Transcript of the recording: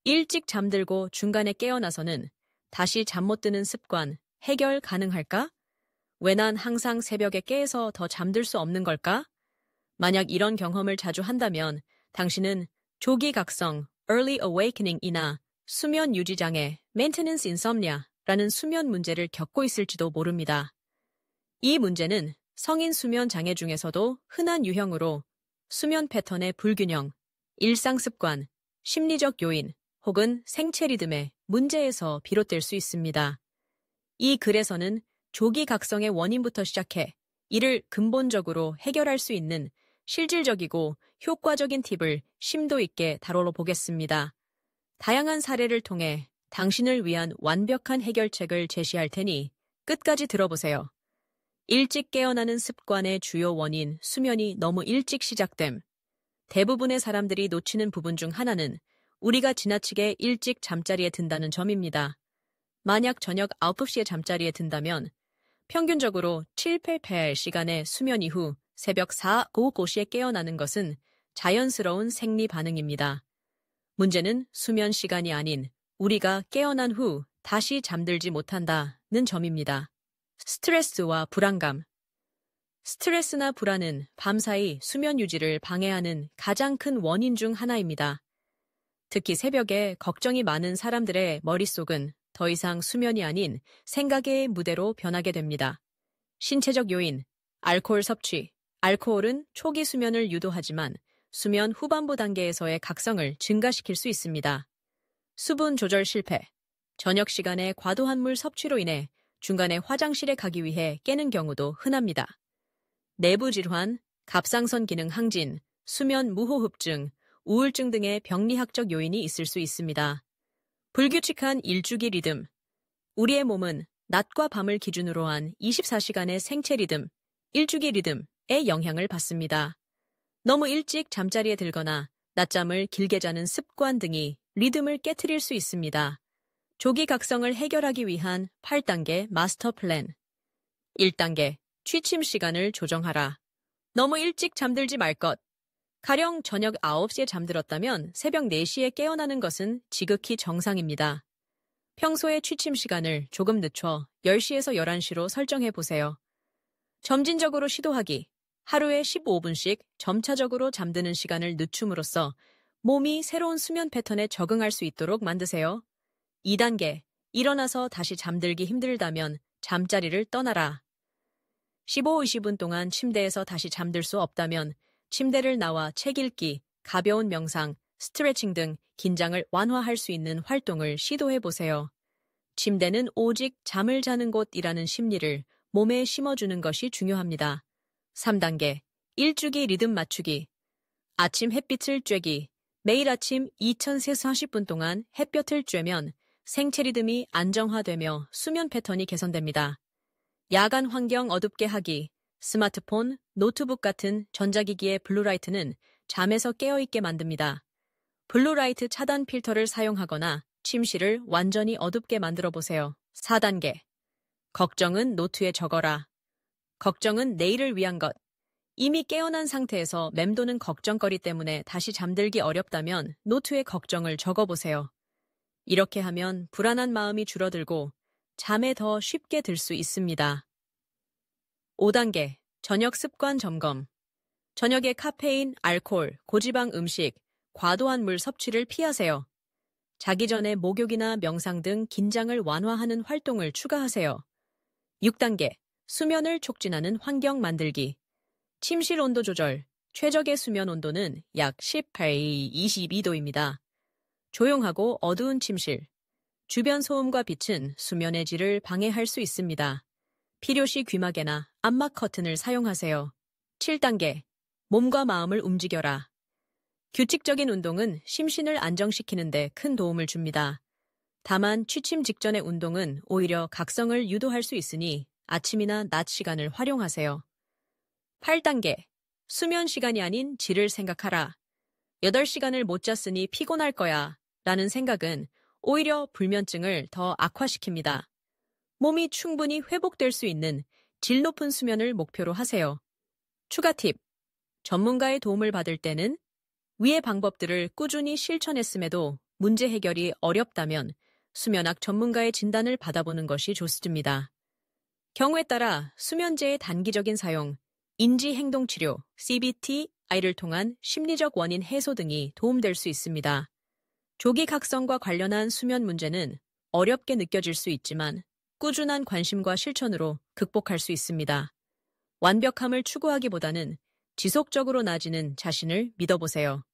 일찍 잠들고 중간에 깨어나서는 다시 잠 못 드는 습관 해결 가능할까? 왜 난 항상 새벽에 깨서 더 잠들 수 없는 걸까? 만약 이런 경험을 자주 한다면 당신은 조기 각성 (early awakening이나 수면 유지 장애 (maintenance insomnia)라는 수면 문제를 겪고 있을지도 모릅니다. 이 문제는 성인 수면 장애 중에서도 흔한 유형으로 수면 패턴의 불균형, 일상 습관, 심리적 요인 혹은 생체 리듬의 문제에서 비롯될 수 있습니다. 이 글에서는 조기 각성의 원인부터 시작해 이를 근본적으로 해결할 수 있는 실질적이고 효과적인 팁을 심도 있게 다뤄 보겠습니다. 다양한 사례를 통해 당신을 위한 완벽한 해결책을 제시할 테니 끝까지 들어보세요. 일찍 깨어나는 습관의 주요 원인, 수면이 너무 일찍 시작됨. 대부분의 사람들이 놓치는 부분 중 하나는 우리가 지나치게 일찍 잠자리에 든다는 점입니다. 만약 저녁 9시에 잠자리에 든다면 평균적으로 7-8 시간의 수면 이후 새벽 4-5시에 깨어나는 것은 자연스러운 생리 반응입니다. 문제는 수면 시간이 아닌 우리가 깨어난 후 다시 잠들지 못한다는 점입니다. 스트레스와 불안감. 스트레스나 불안은 밤사이 수면 유지를 방해하는 가장 큰 원인 중 하나입니다. 특히 새벽에 걱정이 많은 사람들의 머릿속은 더 이상 수면이 아닌 생각의 무대로 변하게 됩니다. 신체적 요인, 알코올 섭취. 알코올은 초기 수면을 유도하지만 수면 후반부 단계에서의 각성을 증가시킬 수 있습니다. 수분 조절 실패. 저녁 시간에 과도한 물 섭취로 인해 중간에 화장실에 가기 위해 깨는 경우도 흔합니다. 내부 질환, 갑상선 기능 항진, 수면 무호흡증, 우울증 등의 병리학적 요인이 있을 수 있습니다. 불규칙한 일주기 리듬. 우리의 몸은 낮과 밤을 기준으로 한 24시간의 생체 리듬, 일주기 리듬의 영향을 받습니다. 너무 일찍 잠자리에 들거나 낮잠을 길게 자는 습관 등이 리듬을 깨트릴 수 있습니다. 조기 각성을 해결하기 위한 8단계 마스터 플랜. 1단계, 취침 시간을 조정하라. 너무 일찍 잠들지 말 것. 가령 저녁 9시에 잠들었다면 새벽 4시에 깨어나는 것은 지극히 정상입니다. 평소에 취침 시간을 조금 늦춰 10시에서 11시로 설정해 보세요. 점진적으로 시도하기. 하루에 15분씩 점차적으로 잠드는 시간을 늦춤으로써 몸이 새로운 수면 패턴에 적응할 수 있도록 만드세요. 2단계, 일어나서 다시 잠들기 힘들다면 잠자리를 떠나라. 15-20분 동안 침대에서 다시 잠들 수 없다면 침대를 나와 책 읽기, 가벼운 명상, 스트레칭 등 긴장을 완화할 수 있는 활동을 시도해 보세요. 침대는 오직 잠을 자는 곳이라는 심리를 몸에 심어주는 것이 중요합니다. 3단계, 일주기 리듬 맞추기. 아침 햇빛을 쬐기. 매일 아침 2340분 동안 햇볕을 쬐면 생체 리듬이 안정화되며 수면 패턴이 개선됩니다. 야간 환경 어둡게 하기. 스마트폰, 노트북 같은 전자기기의 블루라이트는 잠에서 깨어있게 만듭니다. 블루라이트 차단 필터를 사용하거나 침실을 완전히 어둡게 만들어 보세요. 4단계. 걱정은 노트에 적어라. 걱정은 내일을 위한 것. 이미 깨어난 상태에서 맴도는 걱정거리 때문에 다시 잠들기 어렵다면 노트에 걱정을 적어보세요. 이렇게 하면 불안한 마음이 줄어들고 잠에 더 쉽게 들 수 있습니다. 5단계, 저녁 습관 점검. 저녁에 카페인, 알코올, 고지방 음식, 과도한 물 섭취를 피하세요. 자기 전에 목욕이나 명상 등 긴장을 완화하는 활동을 추가하세요. 6단계, 수면을 촉진하는 환경 만들기. 침실 온도 조절. 최적의 수면 온도는 약 18-22도입니다. 조용하고 어두운 침실. 주변 소음과 빛은 수면의 질을 방해할 수 있습니다. 필요시 귀마개나 암막 커튼을 사용하세요. 7단계, 몸과 마음을 움직여라. 규칙적인 운동은 심신을 안정시키는 데 큰 도움을 줍니다. 다만 취침 직전의 운동은 오히려 각성을 유도할 수 있으니 아침이나 낮 시간을 활용하세요. 8단계, 수면 시간이 아닌 질을 생각하라. 8시간을 못 잤으니 피곤할 거야 라는 생각은 오히려 불면증을 더 악화시킵니다. 몸이 충분히 회복될 수 있는 질 높은 수면을 목표로 하세요. 추가 팁, 전문가의 도움을 받을 때는 위의 방법들을 꾸준히 실천했음에도 문제 해결이 어렵다면 수면학 전문가의 진단을 받아보는 것이 좋습니다. 경우에 따라 수면제의 단기적인 사용, 인지행동치료, CBT-I를 통한 심리적 원인 해소 등이 도움될 수 있습니다. 조기 각성과 관련한 수면 문제는 어렵게 느껴질 수 있지만 꾸준한 관심과 실천으로 극복할 수 있습니다. 완벽함을 추구하기보다는 지속적으로 나아지는 자신을 믿어보세요.